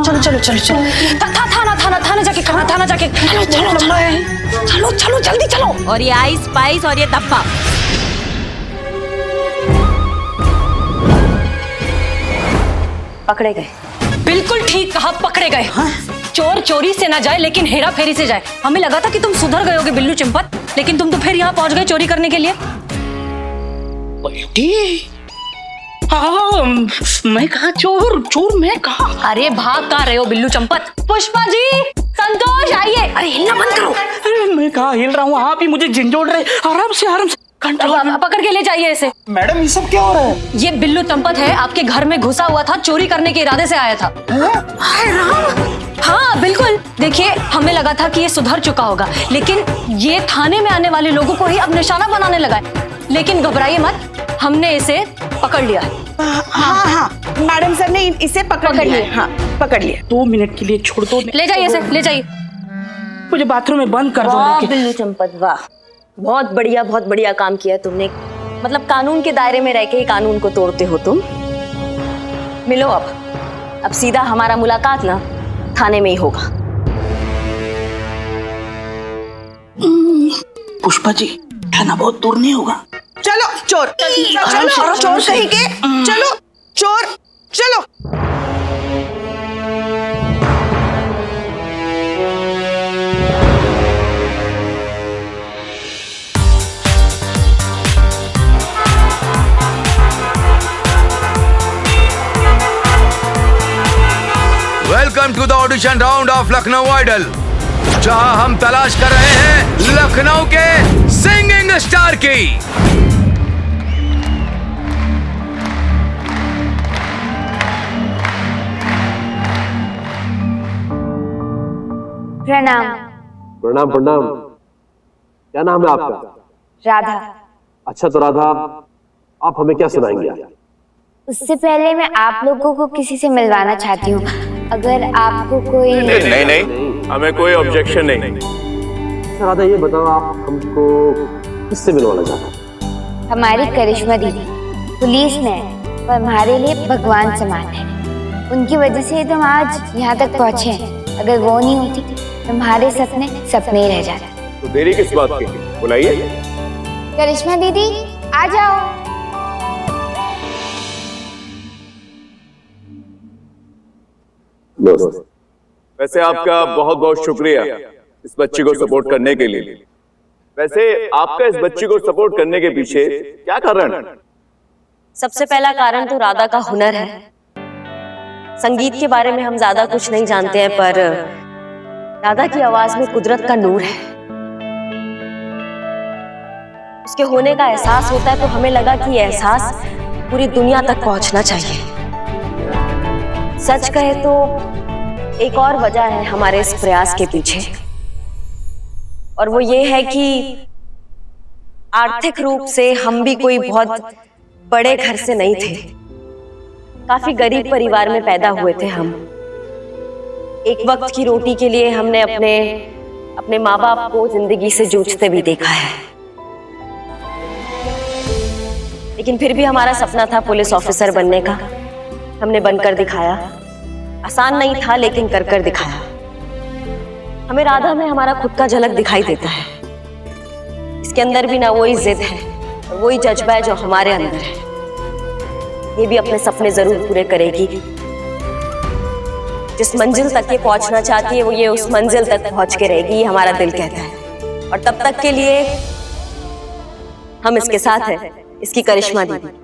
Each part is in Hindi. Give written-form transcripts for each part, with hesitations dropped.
चलो चलो चलो चलो, थाना जाके करना, थाना जाके। चलो चलो चलो चलो जल्दी चलो। और ये आइस स्पाइस और ये डब्बा। पकड़े गए। बिल्कुल ठीक कहा, पकड़े गए। चोर चोरी से ना जाए लेकिन हेरा फेरी से जाए। हमें लगा था कि तुम सुधर गए होगे बिल्लू चंपत, लेकिन तुम तो फिर यहाँ पहुंच गए चोरी करने के लिए। हाँ, मैं कहा चोर, चोर मैं कहा। अरे भाग कहाँ रहे हो बिल्लू चंपत? पुष्पा जी, संतोष आइए। अरे हिलना बंद करो। अरे मैं कहा हिल रहा हूँ, आप ही मुझे झंझोड़ रहे। आराम से कंट्रोल। पकड़ के ले जाइए इसे। मैडम ये सब क्या हो रहा है? ये बिल्लू चंपत है, आपके घर में घुसा हुआ था, चोरी करने के इरादे से आया था। हाँ बिल्कुल। देखिए हमें लगा था कि ये सुधर चुका होगा, लेकिन ये थाने में आने वाले लोगों को ही अब निशाना बनाने लगा है। लेकिन घबराइए मत, हमने इसे पकड़ लिया है। हाँ, मैडम सर ने इसे पकड़ लिया। हाँ, पकड़ लिया। 2 मिनट के लिए छोड़ दो। ले जाइए इसे, ले जाइए। मुझे बाथरूम में बंद कर वाह दो। बिल्लू चंपत, वाह, बहुत बढ़िया काम किया तुमने। मतलब कानून के दायरे में रह के ही कानून को तोड़ते हो तुम। मिलो अब सीधा हमारा मुलाकात ना थाने में ही होगा। पुष्पा जी, थाना बहुत दूर नहीं होगा। चलो चोर, चलो चोर कहीं के। चलो चोर, चलो। Welcome to the audition round of Lucknow idol, जहां हम तलाश कर रहे हैं लखनऊ के सिंगिंग स्टार की। प्रणाम। प्रणाम प्रणाम। क्या नाम है आपका? राधा। अच्छा तो राधा, आप हमें क्या सुनाएंगे? उससे पहले मैं आप लोगों को किसी से मिलवाना चाहती हूँ। अगर आपको कोई नहीं, हमें कोई ऑब्जेक्शन नहीं। अच्छा राधा, ये बताओ आप हमको किससे मिलवाना चाहते हैं? हमारी करिश्मा दीदी पुलिस में पर हमारे लिए भगवान समान है। उनकी वजह से तुम आज यहाँ तक पहुँचे हैं। अगर वो नहीं होती तो हमारे सपने सपने ही रह जाते। तो देरी किस बात की? बुलाइए। करिश्मा दीदी आ जाओ। वैसे आपका बहुत बहुत शुक्रिया इस बच्ची को सपोर्ट करने के लिए। वैसे आपका इस बच्ची को सपोर्ट करने के पीछे क्या कारण है? सबसे पहला कारण तो राधा का हुनर है। संगीत के बारे में हम ज्यादा कुछ नहीं जानते हैं, पर राधा की आवाज में कुदरत का नूर है। उसके होने का एहसास होता है तो हमें लगा कि यह एहसास पूरी दुनिया तक पहुंचना चाहिए। सच कहे तो एक और वजह है हमारे इस प्रयास के पीछे, और वो ये है कि आर्थिक रूप से हम भी कोई बहुत बड़े घर से नहीं थे। काफी गरीब परिवार में पैदा हुए थे हम। एक वक्त की रोटी के लिए हमने अपने माँ बाप को जिंदगी से जूझते भी देखा है, लेकिन फिर भी हमारा सपना था पुलिस ऑफिसर बनने का। हमने बनकर दिखाया। आसान नहीं था लेकिन कर दिखाया। हमें राधा में हमारा खुद का झलक दिखाई देता है। इसके अंदर भी ना वही जिद है और वही जज्बा है जो हमारे अंदर है। ये भी अपने सपने जरूर पूरे करेगी। जिस मंजिल तक ये पहुंचना चाहती है वो ये उस मंजिल तक पहुंच के रहेगी, ये हमारा दिल कहता है। और तब तक के लिए हम इसके साथ हैं, इसकी करिश्मा दीदी।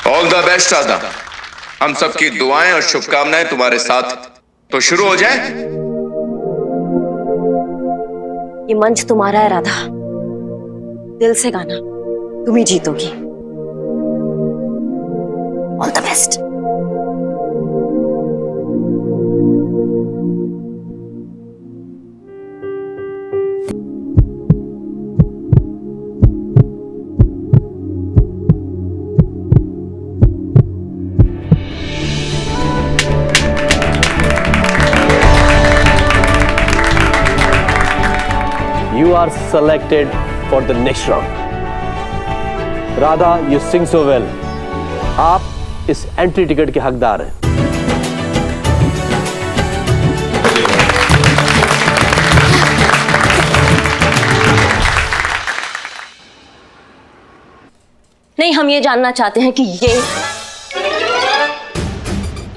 All the best Radha. हम सबकी दुआएं और शुभकामनाएं तुम्हारे साथ। तो शुरू हो जाए। ये मंच तुम्हारा है राधा, दिल से गाना, तुम ही जीतोगी। All the best. You are selected for the next round. Radha, you sing so well. आप इस एंट्री टिकट के हकदार हैं। नहीं, हम ये जानना चाहते हैं कि ये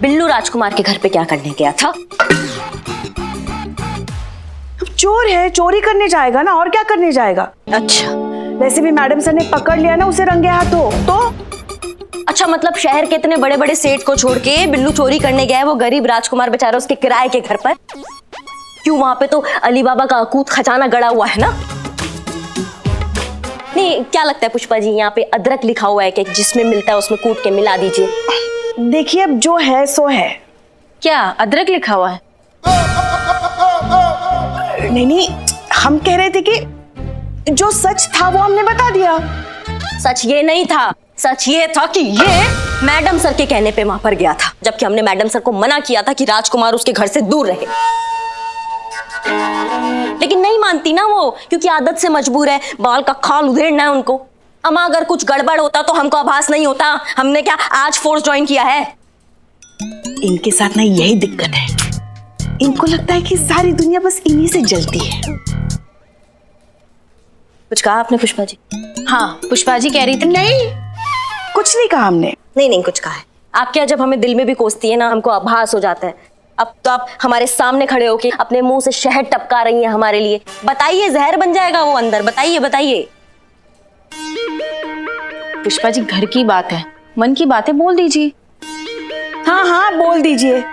बिल्लू राजकुमार के घर पे क्या करने गया था। चोर है, चोरी करने जाएगा ना, और क्या करने जाएगा। अच्छा, वैसे भी मैडम सर ने पकड़ लिया ना उसे रंगे हाथों। तो अच्छा, मतलब शहर के इतने बड़े बड़े सेठ को छोड़ के बिल्लू चोरी करने गया है, वो गरीब राजकुमार बेचारा उसके किराए के घर पर। क्यों, वहां पे तो अली बाबा का अकूत खजाना गड़ा हुआ है ना। नहीं, क्या लगता है पुष्पा जी, यहाँ पे अदरक लिखा हुआ है कि जिसमें मिलता है उसमें कूट के मिला दीजिए। देखिए, अब जो है सो है। क्या अदरक लिखा हुआ है? नहीं, हम कह रहे थे कि जो सच था वो हमने बता दिया। सच ये नहीं था, सच ये था कि ये मैडम सर के कहने पे वहां पर गया था, जबकि हमने मैडम सर को मना किया था कि राजकुमार उसके घर से दूर रहे। लेकिन नहीं मानती ना वो, क्योंकि आदत से मजबूर है, बाल का खाल उधेड़ना है उनको। अमा अगर कुछ गड़बड़ होता तो हमको आभास नहीं होता। हमने क्या आज फोर्स ज्वाइन किया है? इनके साथ ना यही दिक्कत है, इनको लगता है कि सारी दुनिया बस इन्हीं से जलती है। कुछ कहा आपने पुष्पा जी? हाँ, पुष्पा जी कह रही थी। नहीं, कुछ नहीं कहा हमने। नहीं, कुछ कहा है। आप क्या, जब हमें दिल में भी कोसती है ना, हमको आभास हो जाता है। अब तो आप हमारे सामने खड़े होके अपने मुंह से शहद टपका रही हैं हमारे लिए। बताइए, जहर बन जाएगा वो अंदर। बताइए। पुष्पा जी, घर की बात है, मन की बातें बोल दीजिए। हाँ, बोल दीजिए।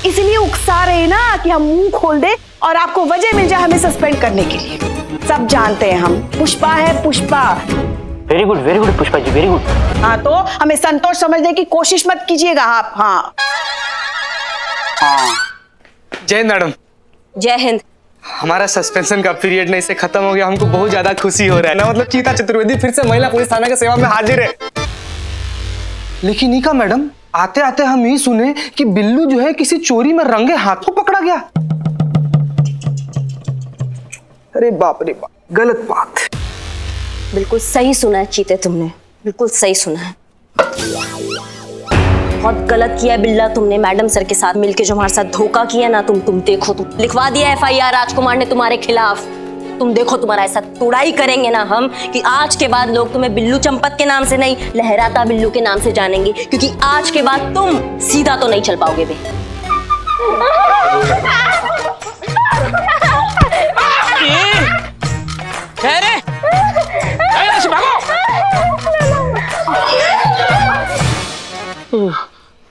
इसलिए उकसा रहे ना कि हम मुंह खोल दे और आपको वजह मिल जाए हमें सस्पेंड करने के लिए। सब जानते हैं हम, पुष्पा है Pushpa. Very good Pushpa ji, very good. हाँ, तो हमें संतोष समझने की कोशिश मत कीजिएगा आप। हाँ। जय हिंद मैडम। जय हिंद। हमारा सस्पेंशन का पीरियड नहीं से खत्म हो गया, हमको बहुत ज्यादा खुशी हो रहा है ना। मतलब चीता चतुर्वेदी फिर से महिला पुलिस थाना की सेवा में हाजिर है। लेकिन नीका मैडम, आते आते हम ये सुने कि बिल्लू जो है किसी चोरी में रंगे हाथों पकड़ा गया। अरे बाप रे बाप, गलत बात। बिल्कुल सही सुना है चीते, तुमने बिल्कुल सही सुना है। बहुत गलत किया बिल्ला तुमने मैडम सर के साथ मिलके, जो हमारे साथ धोखा किया ना। तुम देखो, तुम लिखवा दिया FIR राजकुमार ने तुम्हारे खिलाफ। तुम देखो, तुम्हारा ऐसा तुड़ाई करेंगे ना हम कि आज के बाद लोग तुम्हें बिल्लू चंपत के नाम से नहीं, लहराता बिल्लू के नाम से जानेंगे। क्योंकि आज के बाद तुम सीधा तो नहीं चल पाओगे बे।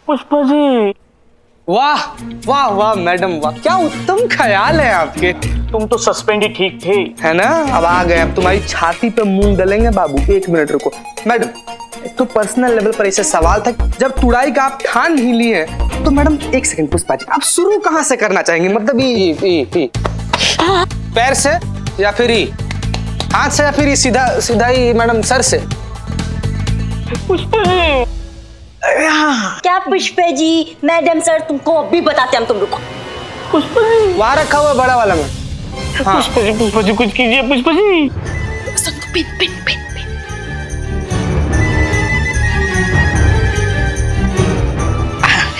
पुष्पा जी, वाह वाह वाह मैडम, वाह, क्या उत्तम ख्याल है आपके। तुम तो सस्पेंड ही ठीक थे, है ना। अब आ गए, अब तुम्हारी छाती पे मूंग डलेंगे बाबू। 1 मिनट रुको मैडम, एक तो पर्सनल लेवल पर ऐसे सवाल था। जब तुड़ाई का आप ठान ही लिए तो मैडम 1 सेकंड पुष्पा जी, आप शुरू कहाँ से करना चाहेंगे? मतलब ई पैर से या फिर हाथ से या फिर सीधा ही मैडम सर से? पुष्पा जी। क्या पुष्पे जी, मैडम सर तुमको अभी बताते हम, तुम रुको। पुष्पा जी, वहां रखा हुआ बड़ा वाला में। हाँ। पुष्पा जी कुछ कीजिए पुष्पा जी।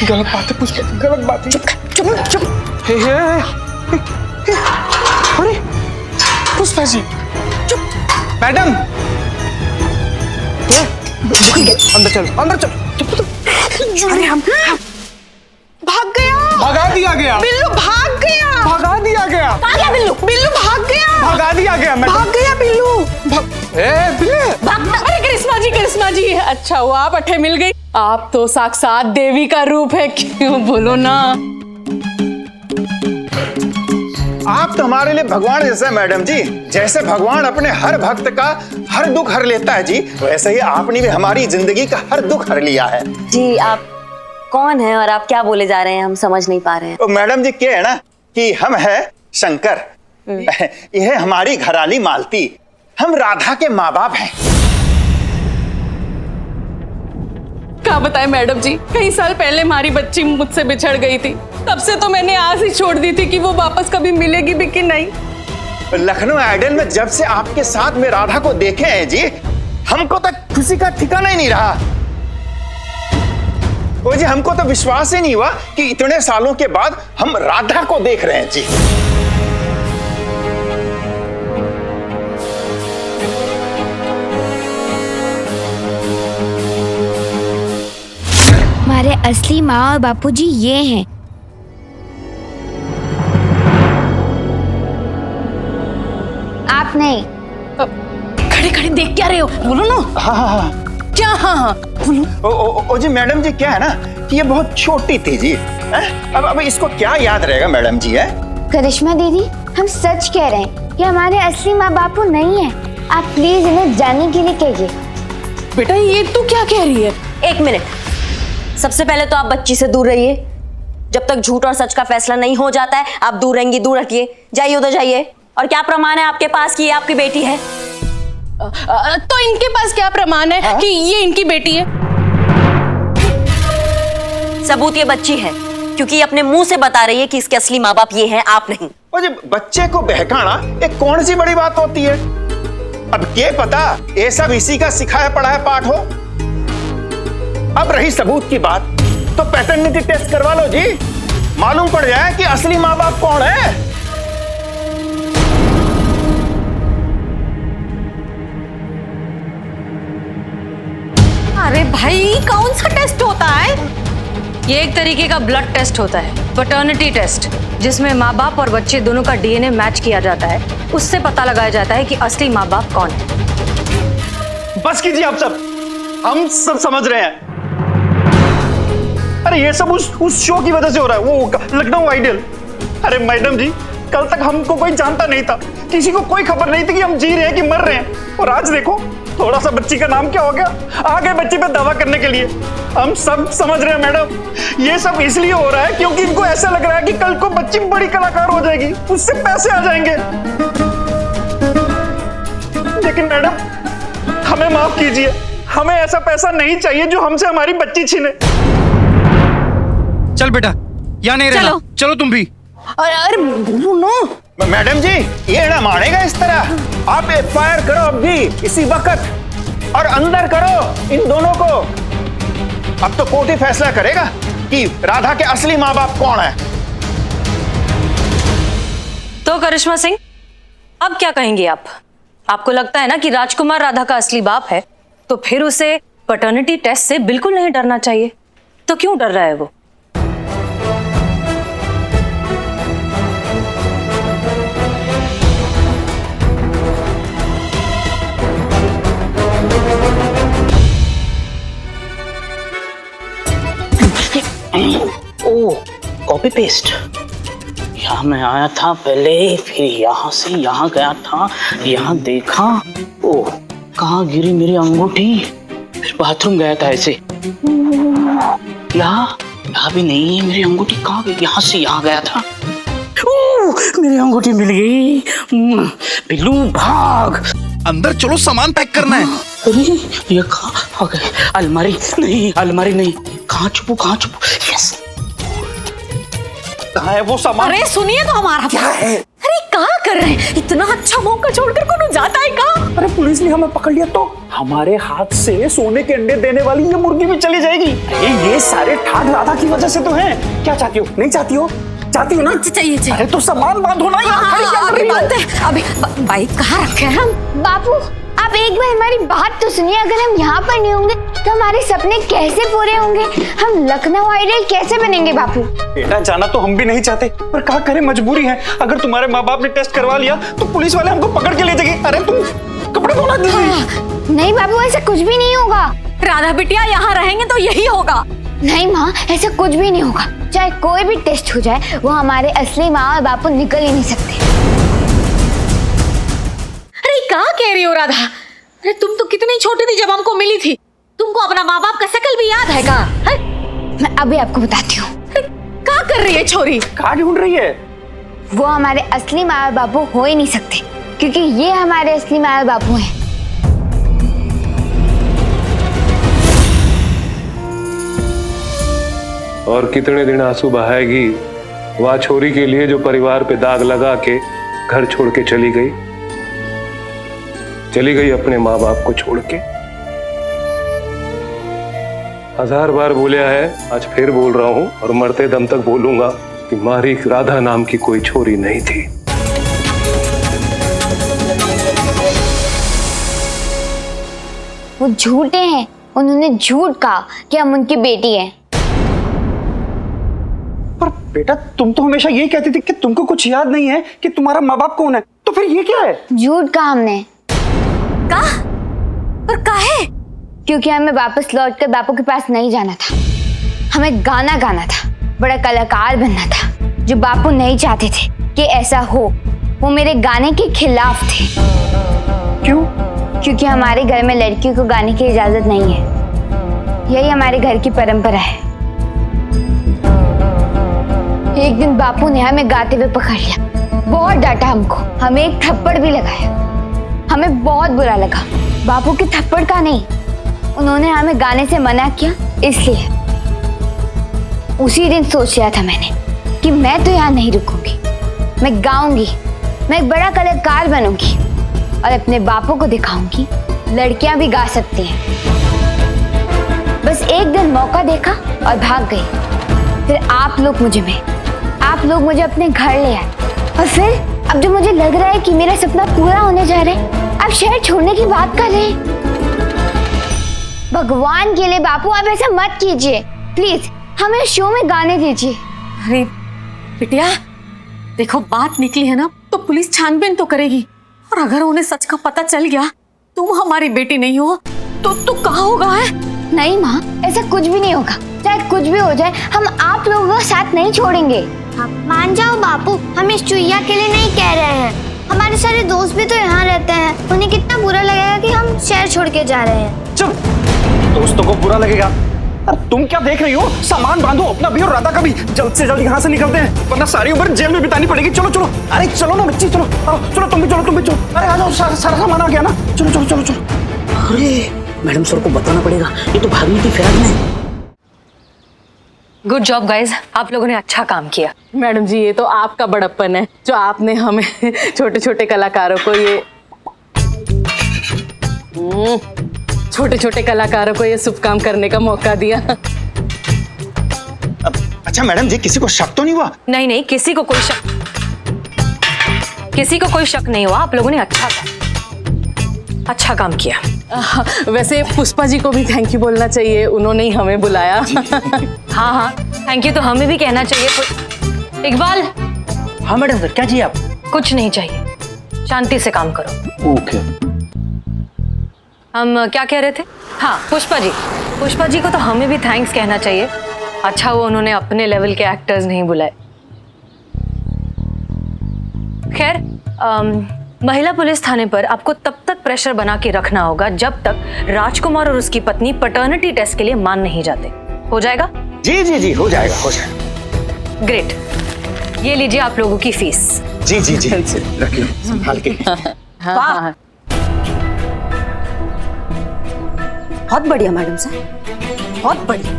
गलत बात है पुष्पा, गलत बात है। चुप। अरे पुष्पा जी, चुप। मैडम अंदर चल। अरे हम भाग गया। भगा दिया गया। बिल्लू भाग गया। भगा दिया गया। कहाँ गया बिल्लू? बिल्लू भाग गया। भगा दिया गया। भाग गया बिल्लू। अरे करिश्मा जी, अच्छा हुआ आप अठे मिल गई। आप तो साक्षात देवी का रूप है, क्यों बोलो ना। आप तो हमारे लिए भगवान जैसे मैडम जी। जैसे भगवान अपने हर भक्त का हर दुख हर लेता है जी, वैसे ही आपने भी हमारी जिंदगी का हर दुख हर लिया है जी। आप कौन है और आप क्या बोले जा रहे हैं, हम समझ नहीं पा रहे हैं। तो मैडम जी क्या है ना कि हम है शंकर, यह हमारी घराली मालती, हम राधा के माँ बाप हैं। क्या बताएं मैडम जी, कई साल पहले हमारी बच्ची मुझसे बिछड़ गई थी। तब से तो मैंने आस ही छोड़ दी थी कि वो वापस कभी मिलेगी भी कि नहीं। लखनऊ आइडल में जब से आपके साथ में राधा को देखे हैं जी, हमको तक खुशी का ठिकाना ही नहीं रहा। वो जी हमको तो विश्वास ही नहीं हुआ कि इतने सालों के बाद हम राधा को देख रहे हैं जी। हमारे असली माँ और बापूजी ये हैं। आप नहीं। खड़े खड़े देख क्या रहे हो? बोलो ना। हाँ हाँ हाँ। क्या? हाँ हाँ बोलो। ओ जी मैडम जी, क्या है ना कि ये बहुत छोटी थी जी। अब इसको क्या याद रहेगा मैडम जी? है करिश्मा दीदी, हम सच कह रहे हैं कि हमारे असली माँ बापू नहीं है। आप प्लीज इन्हें जाने के लिए कहिए। बेटा ये तू क्या कह रही है? एक मिनट, सबसे पहले तो आप बच्ची से दूर रहिए। जब तक झूठ और सच का फैसला नहीं हो जाता है आप दूर रहेंगी, दूर रखिए। जाइए उधर जाइए। और क्या प्रमाण है आपके पास कि ये आपकी बेटी है? तो इनके पास क्या प्रमाण है कि ये इनकी बेटी है? सबूत ये बच्ची है, क्योंकि ये अपने मुंह से बता रही है कि इसके असली माँ बाप ये हैं, आप नहीं। वो जी बच्चे को बहकाना एक कौन सी बड़ी बात होती है? अब ये पता ये सब इसी का सिखाया पढ़ाया पाठ हो। अब रही सबूत की बात, तो पैटर्निटी टेस्ट करवा लो जी, मालूम पड़ जाए कि असली माँ बाप कौन है। अरे भाई कौन सा टेस्ट होता है? ये एक तरीके का ब्लड टेस्ट होता है, पैटर्निटी टेस्ट, जिसमें माँ बाप और बच्चे दोनों का डीएनए मैच किया जाता है। उससे पता लगाया जाता है कि असली माँ बाप कौन है। बस कीजिए आप सब, हम सब समझ रहे हैं। अरे ये सब उस शो की वजह से हो रहा है, वो लखनऊ आइडल। अरे मैडम जी, कल तक हमको कोई जानता नहीं था, किसी को कोई खबर नहीं थी कि हम जी रहे हैं कि मर रहे हैं। और आज देखो थोड़ा सा बच्ची का नाम क्या हो गया, आ गए बच्ची पे दावा करने के लिए। हम सब समझ रहे हैं मैडम, ये सब इसलिए हो रहा है क्योंकि इनको ऐसा लग रहा है कि कल को बच्ची बड़ी कलाकार हो जाएगी, उससे पैसे आ जाएंगे। लेकिन मैडम हमें माफ कीजिए, हमें ऐसा पैसा नहीं चाहिए जो हमसे हमारी बच्ची छीने। चल बेटा, यहाँ नहीं रहना, चलो तुम भी। अरे बोलो ना। मैडम जी ये ना मानेगा इस तरह। आप एफआईआर करो अब भी इसी वक्त, और अंदर करो इन दोनों को। अब तो कोर्ट ही फैसला करेगा कि राधा के असली माँ बाप कौन है। तो करिश्मा सिंह अब क्या कहेंगे आप? आपको लगता है ना कि राजकुमार राधा का असली बाप है, तो फिर उसे पैटर्निटी टेस्ट से बिल्कुल नहीं डरना चाहिए। तो क्यों डर रहा है वो? ओ कॉपी पेस्ट। यहाँ मैं आया था पहले, फिर यहाँ से यहाँ गया था, यहाँ देखा, ओ कहाँ गिरी मेरी अंगूठी, फिर बाथरूम गया था ऐसे, यहाँ भी नहीं है मेरी अंगूठी, कहाँ गई? यहाँ से यहाँ गया था, मेरी अंगूठी मिल गई। बिल्लू भाग, अंदर चलो, सामान पैक करना है। अरे ये कहाँ गए? अलमारी नहीं, अलमारी नहीं, कहाँ छुपू? यस, कहाँ है वो सामान? अरे सुनिए तो हमारा क्या है? अरे कहाँ कर रहे हैं? इतना अच्छा मौका छोड़कर कौन जाता है कहाँ? अरे पुलिस ने हमें पकड़ लिया तो हमारे हाथ से सोने के अंडे देने वाली ये मुर्गी भी चली जाएगी। ये सारे ठाठ राधा की वजह से तो हैं। क्या चाहती हो? नहीं चाहती हो? चाहती हो ना? चाहिए। अरे तो सामान बांधो ना, यहाँ खड़ी क्या कर रही हो? बांधते हैं। अभी बाइक कहाँ रखे हैं हम? बापू आप एक बार हमारी बात तो सुनिए। अगर हम यहाँ पर नहीं होंगे तो हमारे सपने कैसे पूरे होंगे? हम लखनऊ आइडल कैसे बनेंगे बापू? बेटा जाना तो हम भी नहीं चाहते, पर क्या करें, मजबूरी है। अगर तुम्हारे माँ बाप ने टेस्ट करवा लिया तो पुलिस वाले हमको पकड़ के ले जाएंगे। अरे तुम कपड़े धोना दीजिए। नहीं बाबू, ऐसा कुछ भी नहीं होगा। राधा बिटिया यहाँ रहेंगे तो यही होगा। नहीं माँ, ऐसा कुछ भी नहीं होगा। चाहे कोई भी टेस्ट हो जाए, वो हमारे असली माँ और बापू निकल ही नहीं सकते। अरे क्या कह रही हो राधा? अरे तुम तो कितनी छोटी थी जब हमको मिली थी। तुमको अपना माँ बाप का शकल भी याद है का? मैं अभी आपको बताती हूँ। क्या कर रही है छोरी? कहाँ ढूंढ रही है? वो हमारे असली माँ और बापू हो ही नहीं सकते, क्योंकि ये हमारे असली माँ और बापू हैं। और कितने दिन आंसू बहाएगी वह छोरी के लिए जो परिवार पे दाग लगा के घर छोड़ के चली गई अपने माँ बाप को छोड़ के। 1000 बार बोलिया है, आज फिर बोल रहा हूँ और मरते दम तक बोलूंगा कि मारी राधा नाम की कोई छोरी नहीं थी। वो झूठे हैं, उन्होंने झूठ कहा कि हम उनकी बेटी हैं। पर बेटा तुम तो हमेशा यही कहती थी कि तुमको कुछ याद नहीं है कि तुम्हारा माँ बाप कौन है, तो फिर ये क्या है? झूठ कहा हमने। कहा? पर काहे? क्योंकि हमें वापस लौटकर बापू के पास नहीं जाना था, हमें गाना गाना था, बड़ा कलाकार बनना था, जो बापू नहीं चाहते थे कि ऐसा हो। वो मेरे गाने के खिलाफ थे। क्यों? क्योंकि हमारे घर में लड़कियों को गाने की इजाजत नहीं है, यही हमारे घर की परंपरा है। एक दिन बापू ने हमें गाते हुए पकड़ लिया, बहुत डांटा हमको, हमें एक थप्पड़ भी लगाया। हमें बहुत बुरा लगा, बापू के थप्पड़ का नहीं, उन्होंने हमें गाने से मना किया इसलिए। उसी दिन सोच लिया था मैंने कि मैं तो यहाँ नहीं रुकूंगी, मैं गाऊंगी, मैं एक बड़ा कलाकार बनूंगी और अपने बापू को दिखाऊंगी लड़कियां भी गा सकती हैं। बस एक दिन मौका देखा और भाग गई। फिर आप लोग मुझे अपने घर ले आए और फिर अब जो मुझे लग रहा है कि मेरा सपना पूरा होने जा रहा है, आप शहर छोड़ने की बात कर रहे हैं। भगवान के लिए बापू आप ऐसा मत कीजिए, प्लीज हमें शो में गाने दीजिए। अरे बिटिया देखो, बात निकली है ना तो पुलिस छानबीन तो करेगी, और अगर उन्हें सच का पता चल गया तुम हमारी बेटी नहीं हो तो कहाँ होगा है? नहीं माँ, ऐसा कुछ भी नहीं होगा, चाहे कुछ भी हो जाए हम आप लोगों का साथ नहीं छोड़ेंगे। मान जाओ बापू, हम इस चुईया के लिए नहीं कह रहे हैं, हमारे सारे दोस्त भी तो यहाँ रहते हैं, उन्हें कितना बुरा लगेगा कि हम शहर छोड़ के जा रहे हैं। चुप, दोस्तों को बुरा लगेगा? अरे तुम क्या देख रही हो? सामान बांधो अपना भी और राधा का भी, जल्द से जल्द यहाँ से निकलते हैं, वरना सारी उम्र जेल में बितानी पड़ेगी। चलो चलो, अरे चलो ना बच्ची, चलो चलो, तुम भी चलो। अरे आ जाओ, सारा सामान आ गया ना, चलो। अरे मैडम सर को बताना पड़ेगा, ये तो भागने की फिराक में। गुड जॉब गाइज, आप लोगों ने अच्छा काम किया। मैडम जी, ये तो आपका बड़प्पन है जो आपने हमें छोटे छोटे कलाकारों को ये शुभ काम करने का मौका दिया। अच्छा मैडम जी, किसी को शक तो नहीं हुआ? नहीं, किसी को कोई शक नहीं हुआ। आप लोगों ने अच्छा काम किया। वैसे पुष्पा जी को भी थैंक यू बोलना चाहिए, उन्होंने ही हमें बुलाया। हाँ, थैंक यू तो हमें भी कहना चाहिए। इकबाल। हाँ मैडम सर, क्या चाहिए आप? कुछ नहीं चाहिए, शांति से काम करो। ओके। हम क्या कह रहे थे? हाँ, पुष्पा जी को तो हमें भी थैंक्स कहना चाहिए। अच्छा वो उन्होंने अपने लेवल के एक्टर्स नहीं बुलाए। खैर, महिला पुलिस थाने पर आपको तब तक प्रेशर बना के रखना होगा जब तक राजकुमार और उसकी पत्नी पैटर्निटी टेस्ट के लिए मान नहीं जाते। हो जाएगा? जी, हो जाएगा। ग्रेट, ये लीजिए आप लोगों की फीस। जी रखिए संभाल के। हाँ। बहुत बढ़िया मैडम सर, बहुत बढ़िया।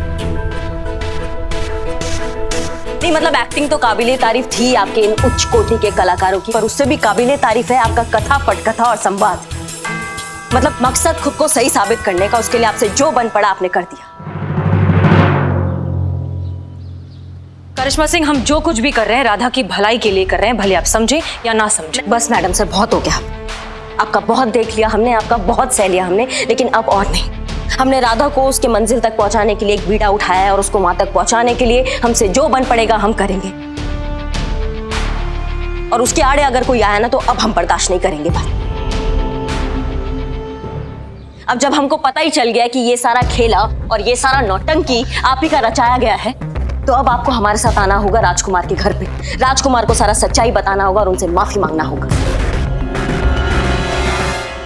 नहीं मतलब एक्टिंग तो काबिले तारीफ थी आपके इन उच्च कोटि के कलाकारों की, पर उससे भी काबिले तारीफ है आपका कथा, पटकथा और संवाद। मतलब मकसद खुद को सही साबित करने का, उसके लिए आपसे जो बन पड़ा आपने कर दिया। करिश्मा सिंह, हम जो कुछ भी कर रहे हैं राधा की भलाई के लिए कर रहे हैं, भले आप समझे या ना समझे। बस मैडम सर, बहुत हो गया, आपका बहुत देख लिया हमने, आपका बहुत सह लिया हमने, लेकिन अब और नहीं। हमने राधा को उसके मंजिल तक पहुंचाने के लिए एक बीड़ा उठाया है और उसको वहां तक पहुंचाने के लिए हमसे जो बन पड़ेगा हम करेंगे। और उसके आड़े अगर कोई आया ना तो अब हम बर्दाश्त नहीं करेंगे। अब जब हमको पता ही चल गया कि ये सारा खेला और ये सारा नौटंकी आप ही का रचाया गया है, तो अब आपको हमारे साथ आना होगा राजकुमार के घर पे। राजकुमार को सारा सच्चाई बताना होगा और उनसे माफी मांगना होगा,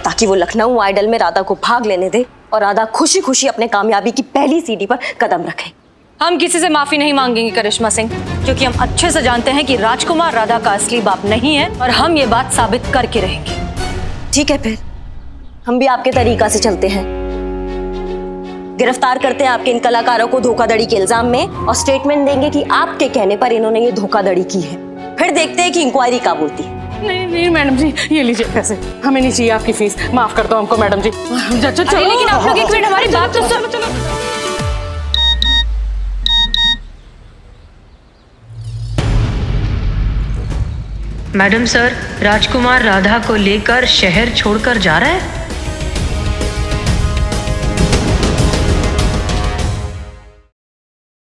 ताकि वो लखनऊ आइडल में राधा को भाग लेने दे और राधा खुशी खुशी अपने कामयाबी की पहली सीढ़ी पर कदम रखे। हम किसी से माफी नहीं मांगेंगे करिश्मा सिंह, क्योंकि हम अच्छे से जानते हैं कि राजकुमार राधा का असली बाप नहीं है और हम ये बात साबित करके रहेंगे। ठीक है, फिर हम भी आपके तरीका से चलते हैं, गिरफ्तार करते हैं आपके इन कलाकारों को धोखाधड़ी के इल्जाम में और स्टेटमेंट देंगे कि आपके कहने पर इन्होंने ये धोखाधड़ी की है। फिर देखते हैं कि इंक्वायरी कब होती है। नहीं मैडम जी, ये लीजिए पैसे, हमें नहीं चाहिए आपकी फीस, माफ कर दो हमको मैडम जी। लेकिन आप लोग एक मिनट हमारी बात तो सुनो। मैडम सर, राजकुमार राधा को लेकर शहर छोड़कर जा रहा है।